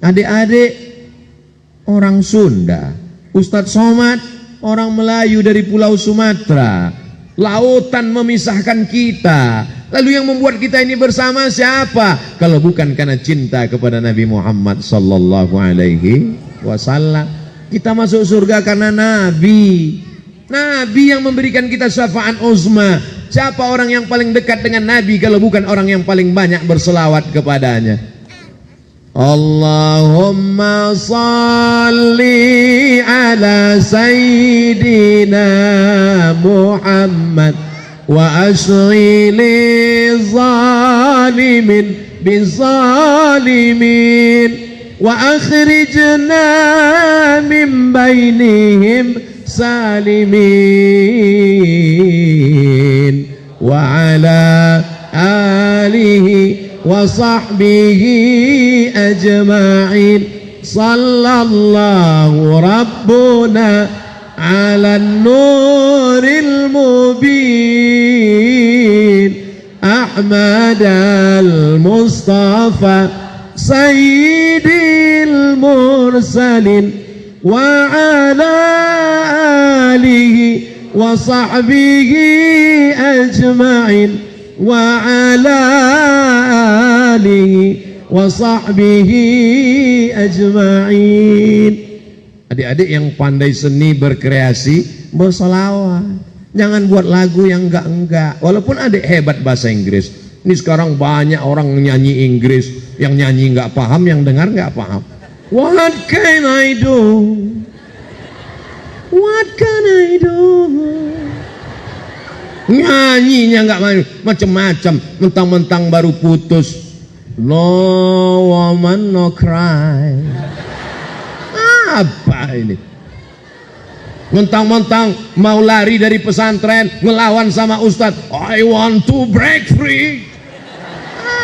Adik-adik orang Sunda, Ustadz Somad orang Melayu dari Pulau Sumatera. Lautan memisahkan kita. Lalu yang membuat kita ini bersama siapa? Kalau bukan karena cinta kepada Nabi Muhammad sallallahu alaihi wasallam. Kita masuk surga karena Nabi. Nabi yang memberikan kita syafa'an uzma. Siapa orang yang paling dekat dengan Nabi kalau bukan orang yang paling banyak berselawat kepadanya? Allahumma salli ala sayyidina Muhammad wa ashri li zalimin bizalimin wa akhrijna min bainihim salimin wa ala alihi wa sahbihi ajma'in. Sallallahu rabbuna ala nuril mubin Ahmad al-Mustafa sayyidil mursalin wa ala alihi wa sahbihi ajma'in wa ala alihi wa sahbihi ajma'in. Adik-adik yang pandai seni berkreasi, berselawat. Jangan buat lagu yang enggak-enggak. Walaupun adik hebat bahasa Inggris. Ini sekarang banyak orang nyanyi Inggris, yang nyanyi enggak paham, yang dengar enggak paham. What can I do? What can I do? Nyanyinya enggak macam-macam, mentang-mentang baru putus. No woman no cry. Apa ini? Mentang-mentang mau lari dari pesantren, ngelawan sama ustadz. I want to break free.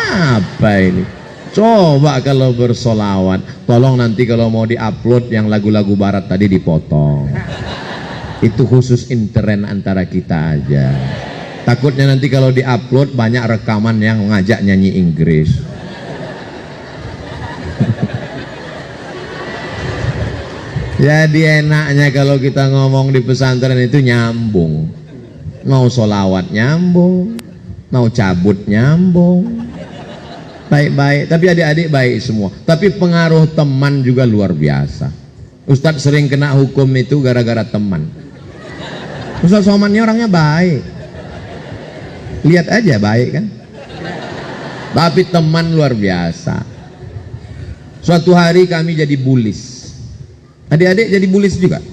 Apa ini? Coba kalau bersolawat, tolong nanti kalau mau diupload yang lagu-lagu barat tadi dipotong. Itu khusus intern antara kita aja. Takutnya nanti kalau diupload banyak rekaman yang ngajak nyanyi Inggris. Jadi enaknya kalau kita ngomong di pesantren itu nyambung. Mau solawat nyambung, mau cabut nyambung. Baik-baik, tapi adik-adik baik semua. Tapi pengaruh teman juga luar biasa. Ustadz sering kena hukum itu gara-gara teman. Ustadz Somannya orangnya baik, lihat aja baik kan, tapi teman luar biasa. Suatu hari kami jadi bulis. Adik-adik jadi bulis juga?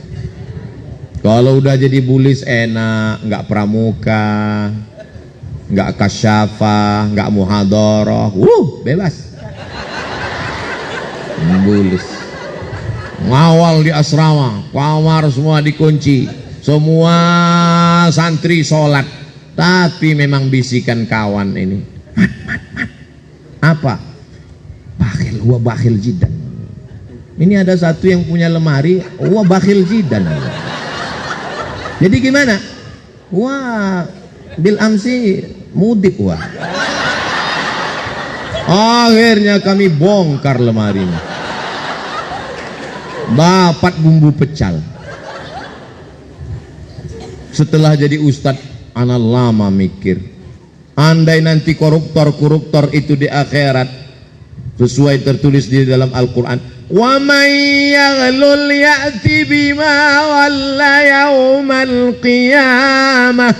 Kalau udah jadi bulis enak, nggak pramuka, nggak kasyafah, nggak muhadharah, bebas. Bulis ngawal di asrama, kamar semua dikunci, semua santri sholat, tapi memang bisikan kawan ini, mat. Apa? Bakhil, huwa bakhil jidan. Ini ada satu yang punya lemari, huwa bakhil jidan. Jadi gimana? Wah, bil amsi mudik wah. Akhirnya kami bongkar lemarinya. Dapat bumbu pecal. Setelah jadi ustadz, ana lama mikir, andai nanti koruptor itu di akhirat, sesuai tertulis di dalam Al-Quran, wa may yaghlul ya'ti bima walla yaumal qiyamah.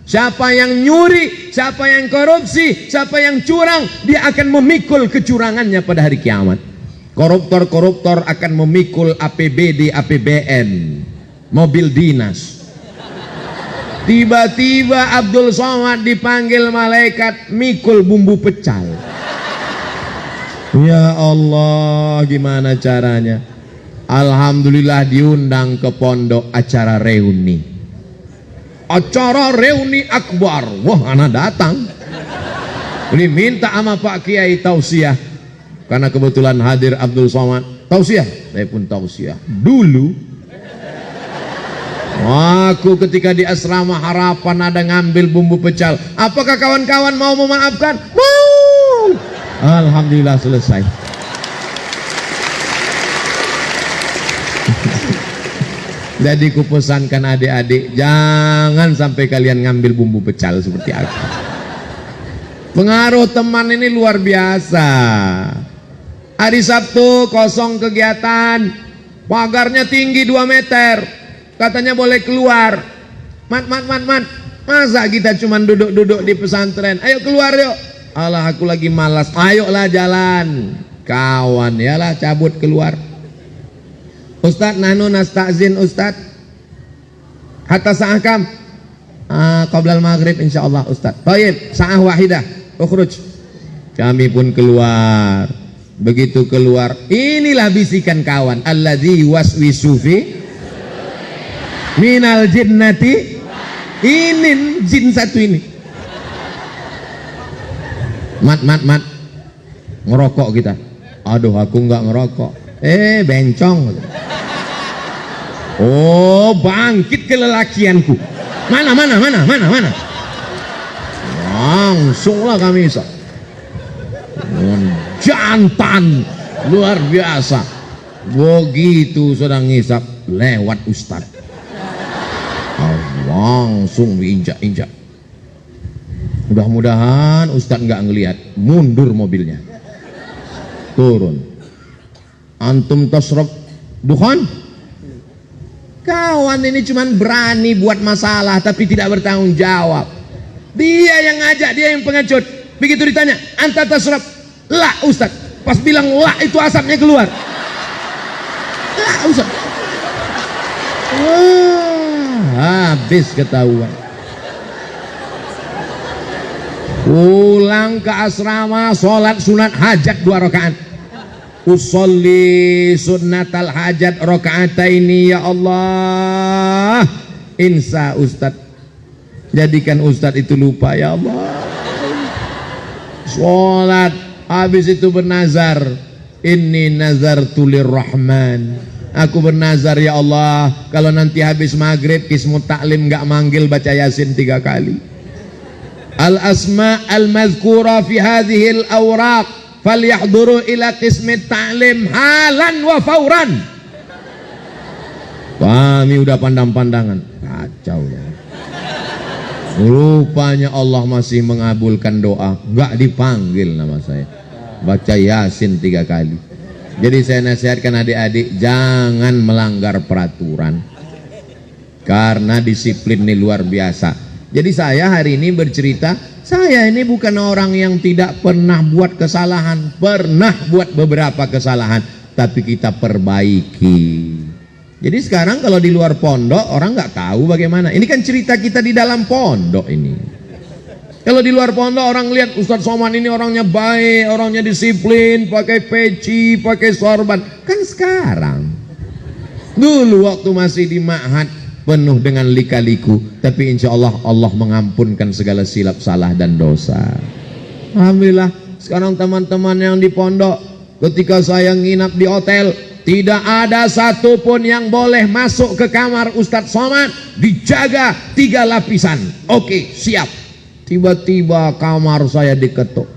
Siapa yang nyuri, siapa yang korupsi, siapa yang curang, dia akan memikul kecurangannya pada hari kiamat. Koruptor akan memikul APBD, APBN, mobil dinas. Tiba-tiba Abdul Somad dipanggil malaikat mikul bumbu pecal. Ya Allah, gimana caranya? Alhamdulillah diundang ke pondok acara reuni. Acara reuni akbar. Wah, anak datang. Ini minta sama Pak Kiai tausiah. Karena kebetulan hadir Abdul Somad. Tausiah, saya pun tausiah. Dulu aku ketika di asrama Harapan ada ngambil bumbu pecal. Apakah kawan-kawan mau memaafkan? Mau. Alhamdulillah selesai. Jadi kupesankan adik-adik, jangan sampai kalian ngambil bumbu pecal seperti aku. Pengaruh teman ini luar biasa. Hari Sabtu kosong kegiatan, pagarnya tinggi 2 meter, katanya boleh keluar. Mat, masa kita cuma duduk-duduk di pesantren? Ayo keluar yuk. Alah aku lagi malas. Ayolah jalan. Kawan, yalah cabut keluar. Ustadz nahnu nasta'zin Ustadz hatta sa'akam qablal maghrib insyaallah Ustadz. Baik, sa'ah wahidah ukhruj. Kami pun keluar. Begitu keluar, inilah bisikan kawan, alladzi waswisu fi minal jinnati. Ini jin satu ini. Mat ngerokok kita. Aduh aku nggak ngerokok. Bencong. Oh, bangkit kelelakianku. Mana? Langsunglah kami isap. Jantan luar biasa. Begitu sedang ngisap lewat Ustadz. Langsung diinjak-injak. Mudah-mudahan Ustadz nggak ngelihat. Mundur mobilnya. Turun. Antum tasrab dukhan. Kawan ini cuman berani buat masalah tapi tidak bertanggung jawab. Dia yang ngajak, dia yang pengecut. Begitu ditanya, anta tasrab? La Ustaz. Pas bilang la itu asapnya keluar. La Ustaz. Wah, habis ketahuan. Pulang ke asrama, sholat sunat hajat 2 rakaat. Usolli sunnatal hajat rakaataini ya Allah. Insa Ustadz, jadikan Ustadz itu lupa ya Allah. Sholat, habis itu bernazar, inni nazartu lirrahman. Aku bernazar ya Allah, kalau nanti habis maghrib Kismut Taklim gak manggil baca Yasin 3 kali. Al asma al mazkura fi hadhil awraq falyahduru ila qismit ta'lim halan wa fauran. Kami udah pandang-pandangan, kacau ya. Rupanya Allah masih mengabulkan doa, nggak dipanggil nama saya. Baca Yasin 3 kali. Jadi saya nasihatkan adik-adik jangan melanggar peraturan, karena disiplin ini luar biasa. Jadi saya hari ini bercerita, saya ini bukan orang yang tidak pernah buat kesalahan, pernah buat beberapa kesalahan, tapi kita perbaiki. Jadi sekarang kalau di luar pondok orang nggak tahu bagaimana. Ini kan cerita kita di dalam pondok ini. Kalau di luar pondok orang lihat Ustadz Somad ini orangnya baik, orangnya disiplin, pakai peci, pakai sorban. Kan sekarang, dulu waktu masih di ma'had penuh dengan lika-liku, tapi insya Allah Allah mengampunkan segala silap salah dan dosa. Alhamdulillah sekarang teman-teman yang di pondok, ketika saya nginap di hotel, tidak ada satupun yang boleh masuk ke kamar Ustadz Somad, dijaga 3 lapisan. Oke, siap. Tiba-tiba kamar saya diketuk.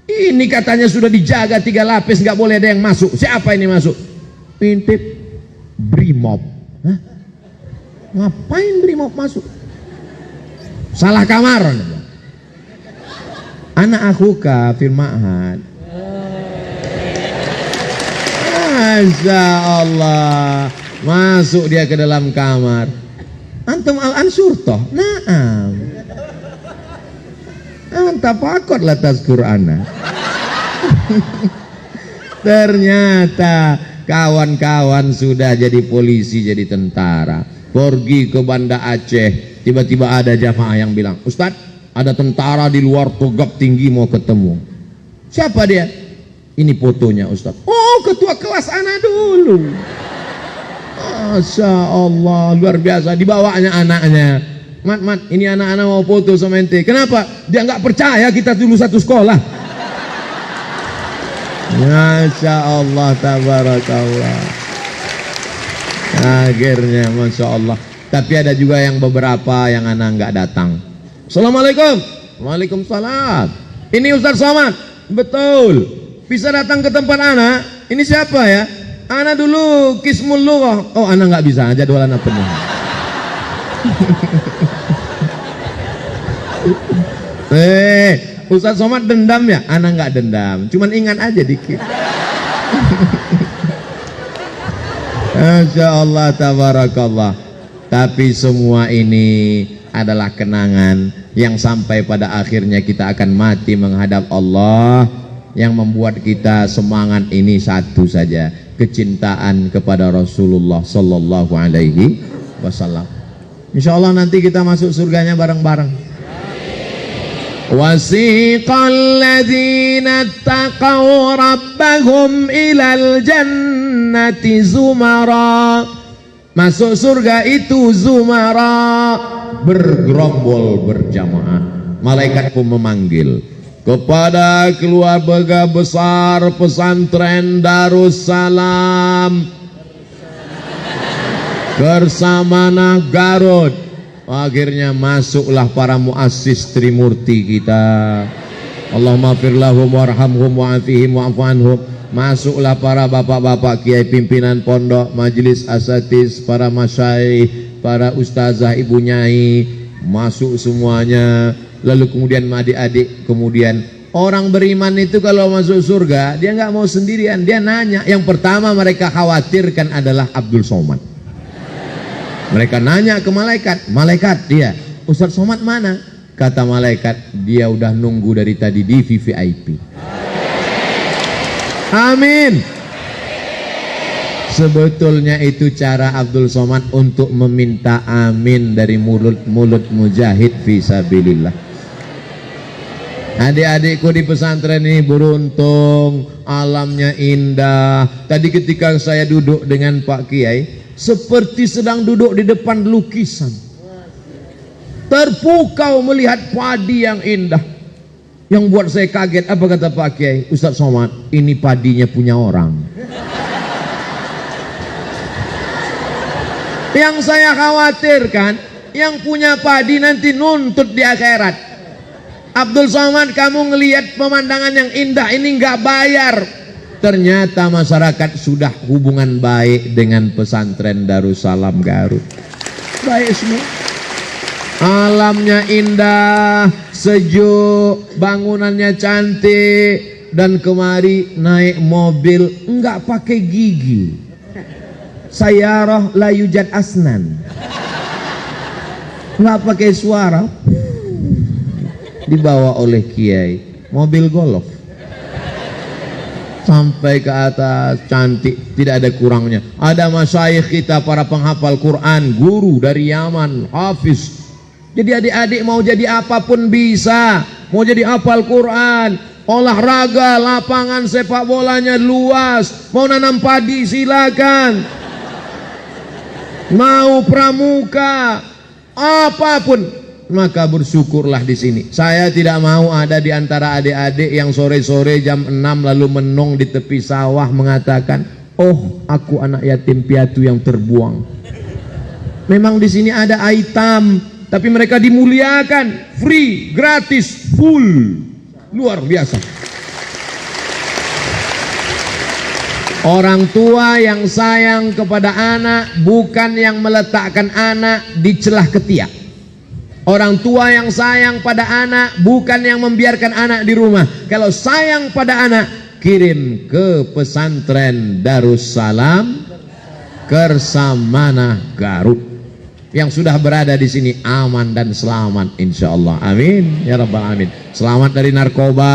Ini katanya sudah dijaga 3 lapis, nggak boleh ada yang masuk. Siapa ini masuk? Intip Brimob. Hah? Ngapain Brimob masuk? Salah kamar. Anak aku kafir ma'had. Masya Allah. Masuk dia ke dalam kamar. Antum al-ansur toh? Naam. Anta pakot latas Qur'ana. Ternyata kawan-kawan sudah jadi polisi, jadi tentara. Pergi ke Banda Aceh, tiba-tiba ada jamaah yang bilang, Ustadz, ada tentara di luar Togab Tinggi mau ketemu. Siapa dia? Ini fotonya Ustadz. Oh, ketua kelas anak dulu. Masya Allah, luar biasa. Dibawanya anaknya. Mat, ini anak-anak mau foto sama ente. Kenapa? Dia nggak percaya kita dulu satu sekolah. Masya Allah, tabarakallah. Akhirnya Masya Allah. Tapi ada juga yang beberapa yang anak nggak datang. Assalamualaikum. Waalaikumsalam. Ini Ustadz Somad. Betul. Bisa datang ke tempat anak. Ini siapa ya? Ana dulu kismul lughah. Oh, ana nggak bisa, jadwal ana penuh. Ustaz Somad dendam ya? Ana nggak dendam, cuman ingat aja dikit. Masya Allah, tabarakallah. Tapi semua ini adalah kenangan yang sampai pada akhirnya kita akan mati menghadap Allah. Yang membuat kita semangat ini satu saja, kecintaan kepada Rasulullah Sallallahu Alaihi Wasallam. Insya Allah nanti kita masuk surganya bareng-bareng. Wasiqal ladzina taqaw rabbahum ilal jannati zumara. Masuk surga itu zumara, bergerombol berjamaah. Malaikat pun memanggil kepada keluarga besar pesantren Darussalam Kersamana Garut. Akhirnya masuklah para muassis Trimurti kita. Allahumma fir lahum warhamhum wa'afihim wa'fu anhum. Masuklah para bapak-bapak kiai pimpinan pondok, majelis asatiz, para masyayikh, para ustazah, ibu nyai, masuk semuanya. Lalu kemudian adik-adik, kemudian orang beriman itu kalau masuk surga dia nggak mau sendirian, dia nanya. Yang pertama mereka khawatirkan adalah Abdul Somad. Mereka nanya ke malaikat, malaikat dia, Ustaz Somad mana? Kata malaikat, dia udah nunggu dari tadi di VVIP. Amin. Sebetulnya itu cara Abdul Somad untuk meminta amin dari mulut-mulut mujahid fisabilillah. Adik-adikku di pesantren ini beruntung, alamnya indah. Tadi ketika saya duduk dengan Pak Kiai, seperti sedang duduk di depan lukisan. Terpukau melihat padi yang indah. Yang buat saya kaget, apa kata Pak Kiai? Ustaz Somad, ini padinya punya orang. Yang saya khawatirkan, yang punya padi nanti nuntut di akhirat. Abdul Somad, kamu ngelihat pemandangan yang indah ini nggak bayar. Ternyata masyarakat sudah hubungan baik dengan pesantren Darussalam Garut. Baik semua. Alamnya indah, sejuk, bangunannya cantik, dan kemari naik mobil enggak pakai gigi. Sayyarah la yujad asnan. Enggak pakai suara. Dibawa oleh kiai, mobil golf. Sampai ke atas, cantik, tidak ada kurangnya. Ada masyayikh kita, para penghafal Quran, guru dari Yaman, hafiz. Jadi adik-adik mau jadi apapun bisa. Mau jadi hafal Quran, olahraga, lapangan sepak bolanya luas. Mau nanam padi silakan. Mau pramuka, apapun, maka bersyukurlah di sini. Saya tidak mau ada di antara adik-adik yang sore-sore jam 6 lalu menong di tepi sawah mengatakan, "Oh, aku anak yatim piatu yang terbuang." Memang di sini ada aitam, tapi mereka dimuliakan, free, gratis, full, luar biasa. Orang tua yang sayang kepada anak bukan yang meletakkan anak di celah ketiak. Orang tua yang sayang pada anak bukan yang membiarkan anak di rumah. Kalau sayang pada anak, kirim ke pesantren Darussalam Kersamana Garut. Yang sudah berada di sini aman dan selamat insyaallah. Amin ya rabbal alamin. Selamat dari narkoba,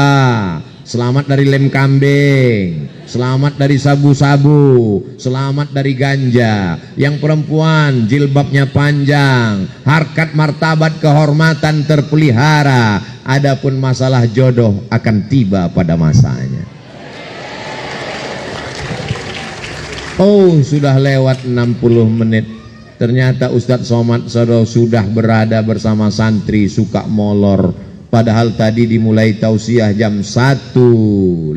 selamat dari lem kambing, selamat dari sabu-sabu, selamat dari ganja. Yang perempuan jilbabnya panjang, harkat martabat kehormatan terpelihara. Adapun masalah jodoh akan tiba pada masanya. Oh, sudah lewat 60 menit. Ternyata Ustadz Somad sudah berada bersama santri suka molor. Padahal tadi dimulai tausiah jam 1.15,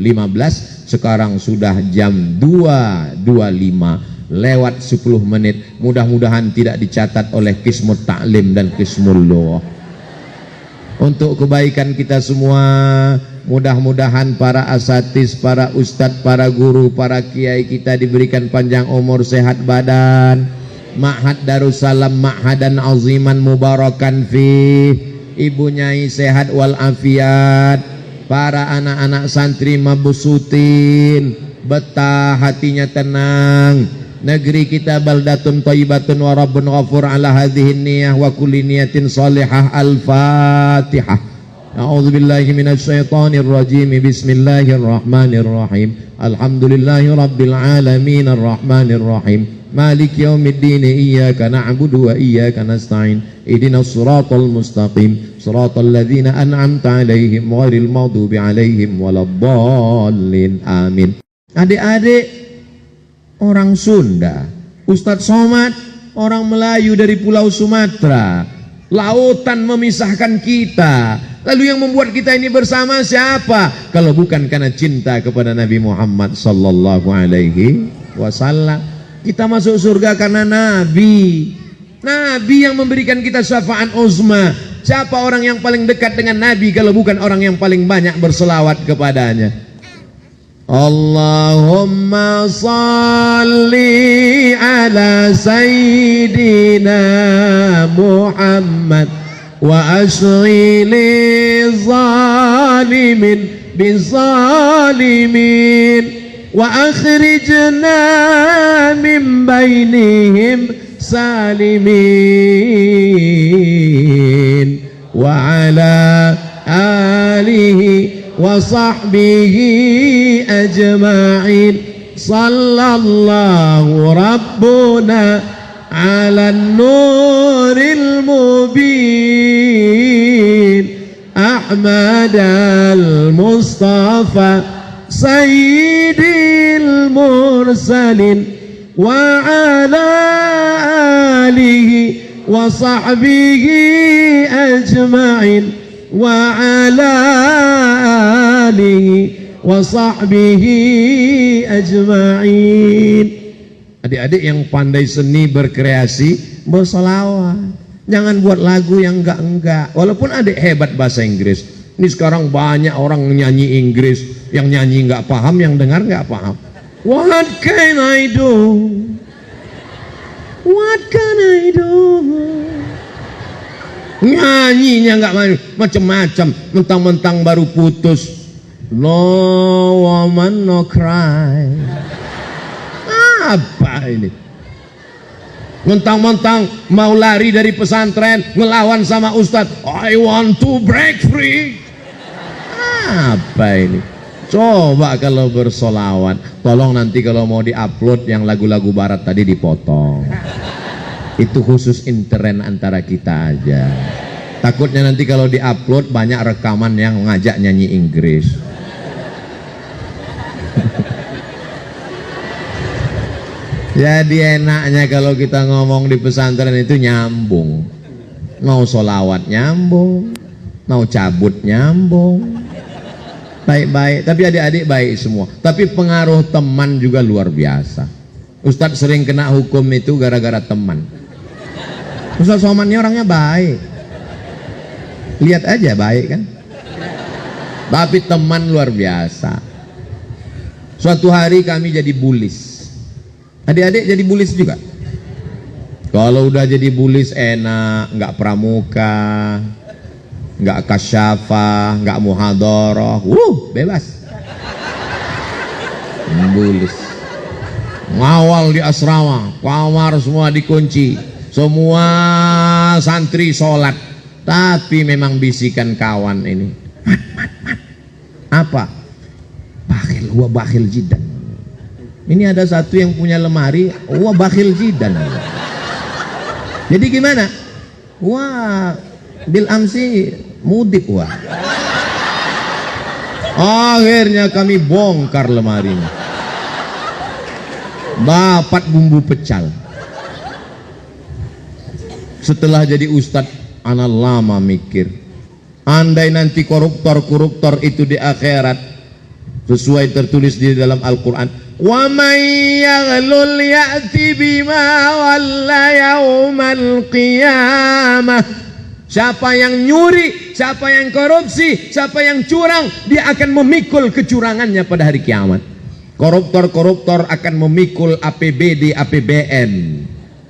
sekarang sudah jam 2.25, lewat 10 menit. Mudah-mudahan tidak dicatat oleh Qismut Ta'lim dan Qismul Lughah. Untuk kebaikan kita semua, Mudah-mudahan para asatiz, para ustadz, para guru, para kiai kita diberikan panjang umur, sehat badan. Ma'had Darussalam ma'hadan aziman mubarakan fi. Ibu Nyai sehat walafiat. Para anak-anak santri mabusutin, betah hatinya tenang. Negeri kita baldatun thayyibatun wa rabbun ghafur ala hadhihi niyah wa kulli niyatin salihah. Al-Fatihah. A'udzubillahi minasyaitonir rajim. Bismillahirrahmanirrahim. Alhamdulillahi rabbil alamin arrahmanir rahim. Maliki yaumiddin. Iyyaka na'budu wa iyyaka nasta'in. Ihdinas siratal mustaqim. Siratal ladzina an'amta 'alaihim ghairil maghdubi 'alaihim waladdallin. Amin. Adik-adik orang Sunda, Ustadz Somad orang Melayu dari Pulau Sumatera. Lautan memisahkan kita. Lalu yang membuat kita ini bersama siapa? Kalau bukan karena cinta kepada Nabi Muhammad sallallahu alaihi wasallam. Kita masuk surga karena Nabi. Nabi yang memberikan kita syafaat uzma. Siapa orang yang paling dekat dengan Nabi kalau bukan orang yang paling banyak berselawat kepadanya? Allahumma salli ala sayyidina Muhammad wa ashghili zalimin bizalimin wa akhrijna min bainihim salimin wa ala alihi wa sahbihi ajma'in. Sallallahu rabbuna ala nuril mubin Ahmad al-Mustafa sayyidil mursalin wa ala alihi wa sahbihi ajma'in wa ala alihi wa sahbihi ajma'in. Adik-adik yang pandai seni berkreasi, bersolawat. Jangan buat lagu yang enggak-enggak. Walaupun adik hebat bahasa Inggris. Ini sekarang banyak orang nyanyi Inggris, yang nyanyi enggak paham, yang dengar enggak paham. What can I do? What can I do? Nyanyinya enggak macam-macam, mentang-mentang baru putus. No woman no cry. Apa ini? Mentang-mentang mau lari dari pesantren, ngelawan sama ustadz. I want to break free. Apa ini? Coba kalau bersolawat, tolong nanti kalau mau diupload yang lagu-lagu barat tadi dipotong. Itu khusus intern antara kita aja. Takutnya nanti kalau diupload banyak rekaman yang ngajak nyanyi Inggris. Jadi enaknya kalau kita ngomong di pesantren itu nyambung. Mau solawat nyambung, mau cabut nyambung. Baik-baik, tapi adik-adik baik semua. Tapi pengaruh teman juga luar biasa. Ustadz sering kena hukum itu gara-gara teman. Ustadz Somad ini orangnya baik. Lihat aja baik kan. Tapi teman luar biasa. Suatu hari kami jadi bulis. Adik-adik jadi bulis juga. Kalau udah jadi bulis enak, nggak pramuka, nggak kasyafah, nggak muhadharah, bebas. Bulis. Ngawal di asrama, kamar semua dikunci, semua santri sholat, tapi memang bisikan kawan ini. Mat. Apa? Bakhil, gua bakhil jidan. Ini ada satu yang punya lemari, wah bakhil jidan. Jadi gimana? Wah, bil amsi mudik wah. Akhirnya kami bongkar lemarinya. Dapat bumbu pecal. Setelah jadi ustadz, ana lama mikir. Andai nanti koruptor-koruptor itu di akhirat, sesuai tertulis di dalam Al-Quran, wa may yaghlul ya'ti bima walla yaumal qiyamah. Siapa yang nyuri, siapa yang korupsi, siapa yang curang, dia akan memikul kecurangannya pada hari kiamat. Koruptor-koruptor akan memikul APBD, APBN,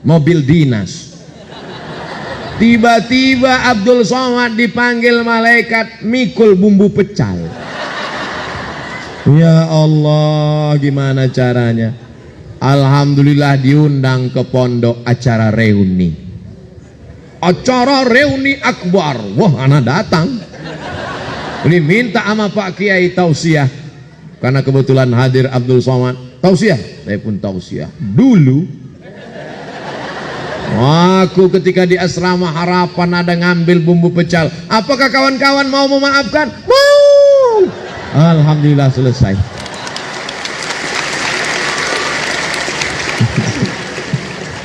mobil dinas. Tiba-tiba Abdul Somad dipanggil malaikat mikul bumbu pecal. Ya Allah, gimana caranya? Alhamdulillah diundang ke pondok acara reuni. Acara reuni akbar. Wah, anak datang. Ini minta sama Pak Kiai tausiah. Karena kebetulan hadir Abdul Somad. Tausiah, saya pun tausiah. Dulu aku ketika di asrama Harapan ada ngambil bumbu pecal. Apakah kawan-kawan mau memaafkan? Mau. Alhamdulillah selesai.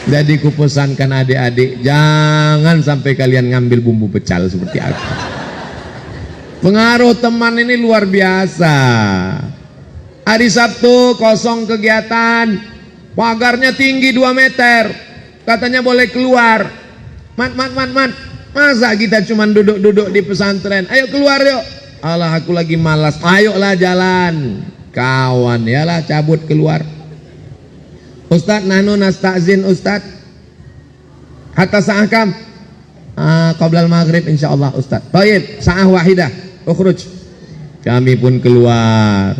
Jadi kupesankan adik-adik, jangan sampai kalian ngambil bumbu pecal seperti aku. Pengaruh teman ini luar biasa. Hari Sabtu kosong kegiatan, pagarnya tinggi 2 meter, katanya boleh keluar. Mat, masa kita cuma duduk-duduk di pesantren? Ayo keluar yuk. Alah, aku lagi malas. Ayolah jalan. Kawan, yalah cabut keluar. Ustadz, nahnu nasta'zin Ustadz hatta sa'akam qoblal maghrib insyaallah Ustadz. Baik, sa'ah wahidah ukhruj. Kami pun keluar.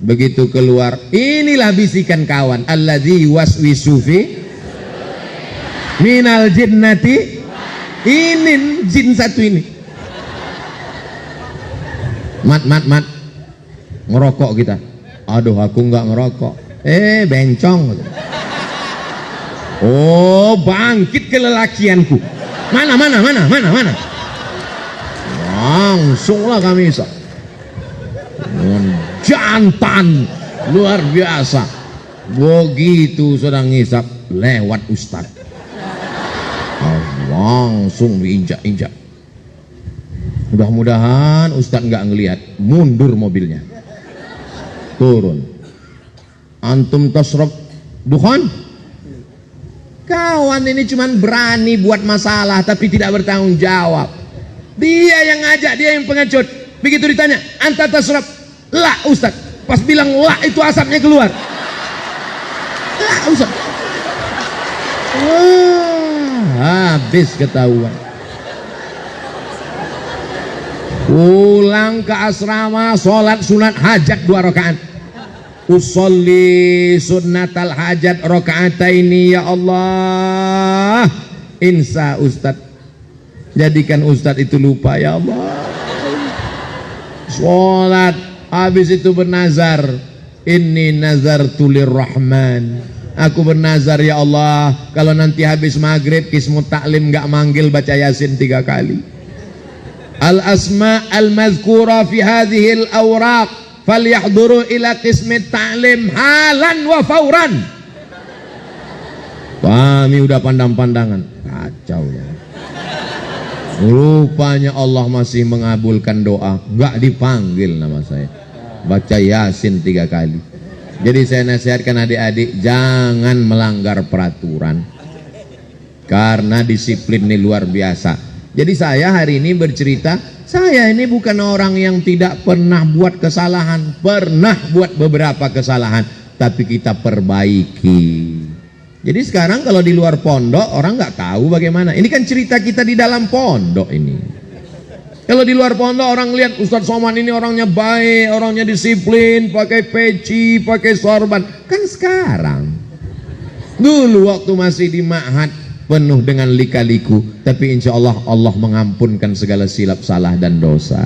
Begitu keluar, inilah bisikan kawan, alladzi waswisu fi minal jinnati. Ini jin satu ini. Mat ngerokok kita. Aduh, aku nggak ngerokok. Bencong. Oh, bangkit kelelakianku. Mana. Langsunglah kami isap. Jantan luar biasa. Begitu sedang ngisap, lewat Ustaz. Langsung diinjak-injak. Mudah-mudahan Ustaz nggak ngelihat. Mundur mobilnya. Turun. Antum tasrab dukhan. Kawan ini cuman berani buat masalah tapi tidak bertanggung jawab. Dia yang ngajak, dia yang pengecut. Begitu ditanya, anta tasrab? La Ustaz. Pas bilang la itu asapnya keluar. La Ustaz. Habis ketahuan. Pulang ke asrama, sholat sunat hajat 2 rakaat. Usolli sunnatal hajat rakaataini ya Allah. Insa Ustaz. Jadikan Ustaz itu lupa ya Allah. Sholat, habis itu bernazar. Inni nazartu lirrahman. Aku bernazar ya Allah, kalau nanti habis maghrib Kismu Taklim gak manggil baca Yasin 3 kali. Al-asma al-mazkura fi hadhil awraq falyahduru ila Qismi Taklim halan wa fauran. Kami udah pandang-pandangan, kacau ya. Rupanya Allah masih mengabulkan doa, nggak dipanggil nama saya. Baca Yasin 3 kali. Jadi saya nasihatkan adik-adik jangan melanggar peraturan, karena disiplin ini luar biasa. Jadi saya hari ini bercerita, saya ini bukan orang yang tidak pernah buat kesalahan, pernah buat beberapa kesalahan, tapi kita perbaiki. Jadi sekarang kalau di luar pondok orang nggak tahu bagaimana. Ini kan cerita kita di dalam pondok ini. Kalau di luar pondok orang lihat Ustadz Somad ini orangnya baik, orangnya disiplin, pakai peci, pakai sorban. Kan sekarang. Dulu waktu masih di ma'had penuh dengan lika-liku, tapi insya Allah Allah mengampunkan segala silap salah dan dosa.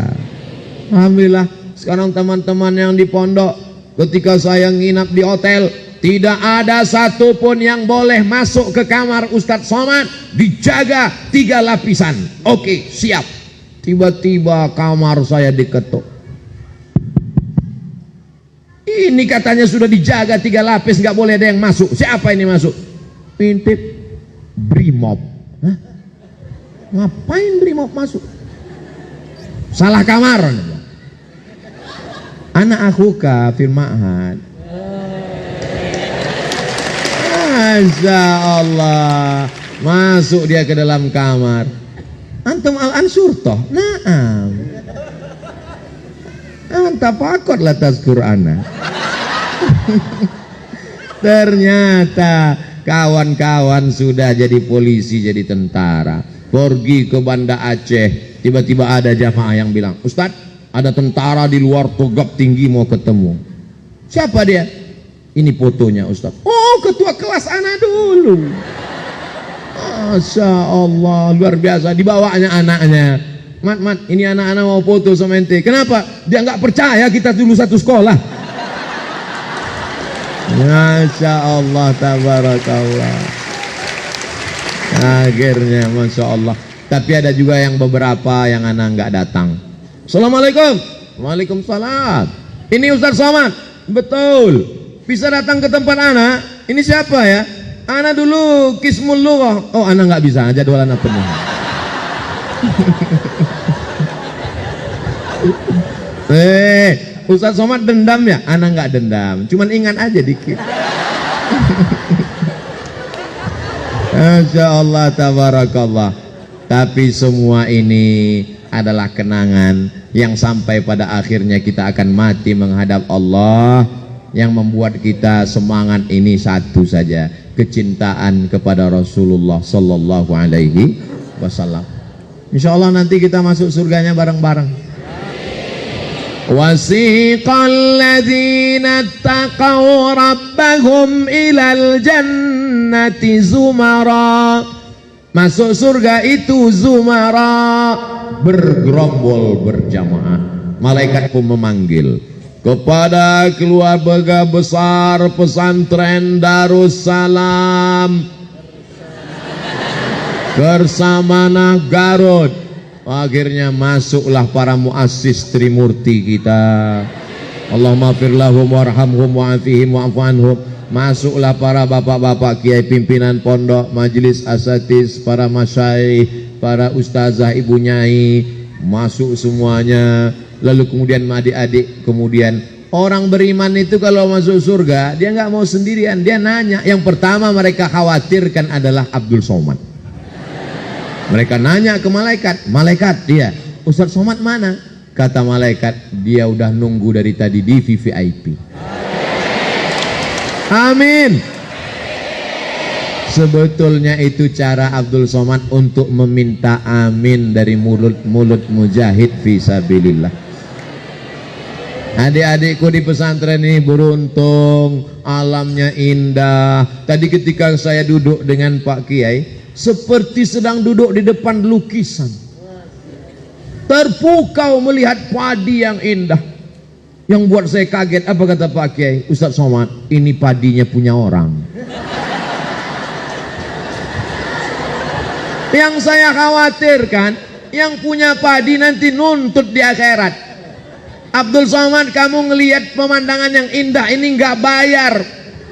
Alhamdulillah. Sekarang teman-teman yang di pondok, ketika saya nginap di hotel, tidak ada satupun yang boleh masuk ke kamar Ustadz Somad, dijaga 3 lapisan. Oke, siap. Tiba-tiba kamar saya diketuk. Ini katanya sudah dijaga 3 lapis, nggak boleh ada yang masuk. Siapa ini masuk? Intip Brimob. Hah? Ngapain Brimob masuk? Salah kamar. Anak akhuka fil ma'had. Masya Allah, masuk dia ke dalam kamar. Antum al-ansur toh? Naam. Anta pakot lah tazkur ana. Ternyata kawan-kawan sudah jadi polisi, jadi tentara. Pergi ke Banda Aceh, tiba-tiba ada jamaah yang bilang, Ustadz, ada tentara di luar Togab Tinggi mau ketemu. Siapa dia? Ini fotonya Ustadz. Oh, ketua kelas anak dulu. Masya Allah, luar biasa. Dibawanya anaknya. Mat, ini anak-anak mau foto sama ente. Kenapa? Dia nggak percaya kita dulu satu sekolah. Masya Allah, tabarakallah. Akhirnya, Masya Allah. Tapi ada juga yang beberapa yang anak nggak datang. Assalamualaikum. Waalaikumsalam. Ini Ustaz Somad. Betul. Bisa datang ke tempat anak. Ini siapa ya? Anak dulu Kismul Lughah. Oh, anak nggak bisa, jadwal anak penuh. Ustaz Somad dendam ya? Anak nggak dendam, cuman ingat aja dikit. Masya Allah, tabarakallah. Tapi semua ini adalah kenangan yang sampai pada akhirnya kita akan mati menghadap Allah. Yang membuat kita semangat ini satu saja, kecintaan kepada Rasulullah Sallallahu Alaihi Wasallam. Insya Allah nanti kita masuk surganya bareng-bareng. Wasiqal ladzina taqaw rabbahum ilal jannati zumara. Masuk surga itu zumara, bergerombol berjamaah. Malaikat pun memanggil kepada keluarga besar pesantren Darussalam Kersamana Garut. Akhirnya masuklah para muassis Trimurti kita. Allahumma firlahum warhamhum wa'afihim wa'afu anhum. Masuklah para bapak-bapak kiai pimpinan pondok, majelis asatis, para masyayikh, para ustazah, ibu nyai, masuk semuanya. Lalu kemudian adik-adik, kemudian orang beriman itu kalau masuk surga dia nggak mau sendirian, dia nanya. Yang pertama mereka khawatirkan adalah Abdul Somad. Mereka nanya ke malaikat, malaikat dia, Ustaz Somad mana? Kata malaikat, dia udah nunggu dari tadi di VVIP. Amin. Sebetulnya itu cara Abdul Somad untuk meminta amin dari mulut-mulut mujahid fisabilillah. Adik-adikku di pesantren ini beruntung, alamnya indah. Tadi ketika saya duduk dengan Pak Kiai, seperti sedang duduk di depan lukisan. Terpukau melihat padi yang indah. Yang buat saya kaget, apa kata Pak Kiai? Ustaz Somad, ini padinya punya orang. Yang saya khawatirkan, yang punya padi nanti nuntut di akhirat. Abdul Somad, kamu ngelihat pemandangan yang indah ini nggak bayar.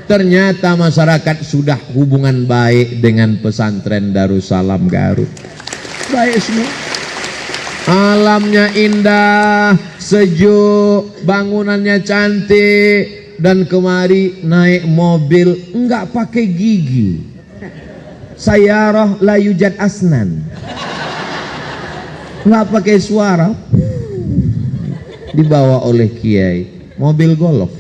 Ternyata masyarakat sudah hubungan baik dengan pesantren Darussalam Garut. Baik semua. Alamnya indah, sejuk, bangunannya cantik, dan kemari naik mobil nggak pakai gigi. Sayyarah la yujad asnan. Nggak pakai suara. Dibawa oleh kiai, mobil golf.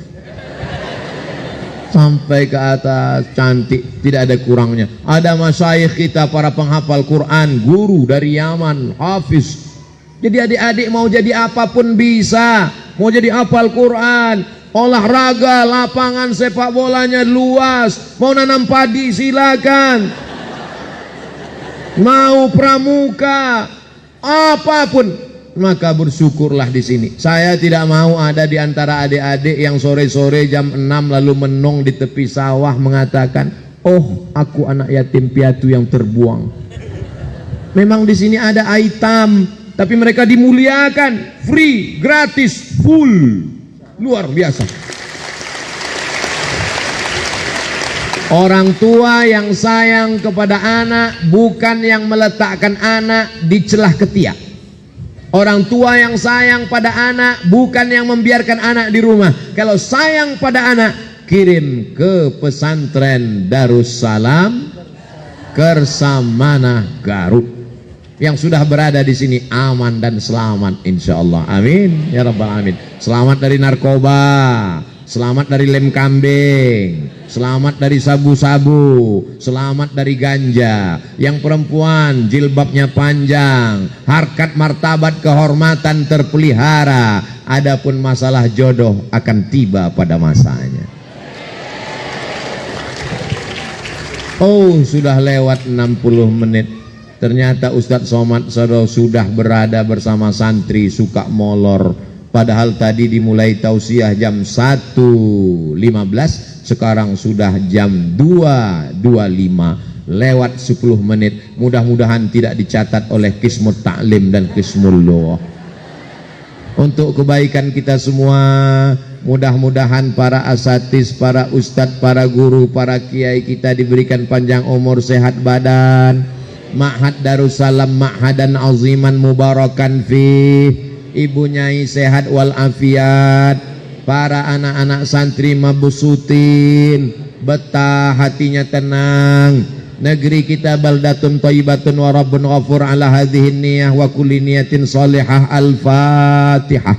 Sampai ke atas, cantik, tidak ada kurangnya. Ada masyayikh kita, para penghafal Quran, guru dari Yaman, hafiz. Jadi adik-adik mau jadi apapun bisa. Mau jadi hafal Quran, olahraga, lapangan sepak bolanya luas. Mau nanam padi silakan. Mau pramuka, apapun. Maka bersyukurlah di sini. Saya tidak mau ada di antara adik-adik yang sore-sore jam 6 lalu menong di tepi sawah mengatakan, "Oh, aku anak yatim piatu yang terbuang." Memang di sini ada aitam, tapi mereka dimuliakan, free, gratis, full. Luar biasa. Orang tua yang sayang kepada anak bukan yang meletakkan anak di celah ketiak. Orang tua yang sayang pada anak bukan yang membiarkan anak di rumah. Kalau sayang pada anak, kirim ke pesantren Darussalam Kersamana Garut. Yang sudah berada di sini aman dan selamat insyaallah. Amin ya rabbal alamin. Selamat dari narkoba, selamat dari lem kambing, selamat dari sabu-sabu, selamat dari ganja. Yang perempuan jilbabnya panjang, harkat martabat kehormatan terpelihara. Adapun masalah jodoh akan tiba pada masanya. Oh, sudah lewat 60 menit. Ternyata Ustadz Somad Sado sudah berada bersama santri suka molor. Padahal tadi dimulai tausiah jam 1.15, sekarang sudah jam 2.25, lewat 10 menit. Mudah-mudahan tidak dicatat oleh Kismut Ta'lim dan Kismul Lughah. Untuk kebaikan kita semua, mudah-mudahan para asatiz, para ustadz, para guru, para kiai kita diberikan panjang umur, sehat badan. Ma'had Darussalam ma'hadan aziman mubarakan fi. Ibu Nyai sehat walafiat. Para anak-anak santri mabusutin, betah hatinya tenang. Negeri kita baldatun thayyibatun wa rabbun ghafur ala hadhihi niyah wa kulli niyatin salihah. Al-Fatihah.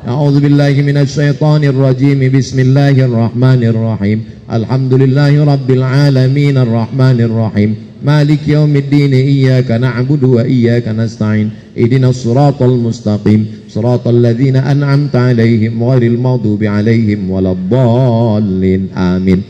A'udzu billahi minasyaitonir rajim. Bismillahirrahmanirrahim. Alhamdulillahi rabbil alamin arrahmanir rahim. Malik yaumiddin. Iyyaka na'budu wa iyyaka nasta'in. Ihdinas siratal mustaqim. Siratal ladzina an'amta 'alaihim ghairil maghdubi 'alaihim waladdallin. Amin.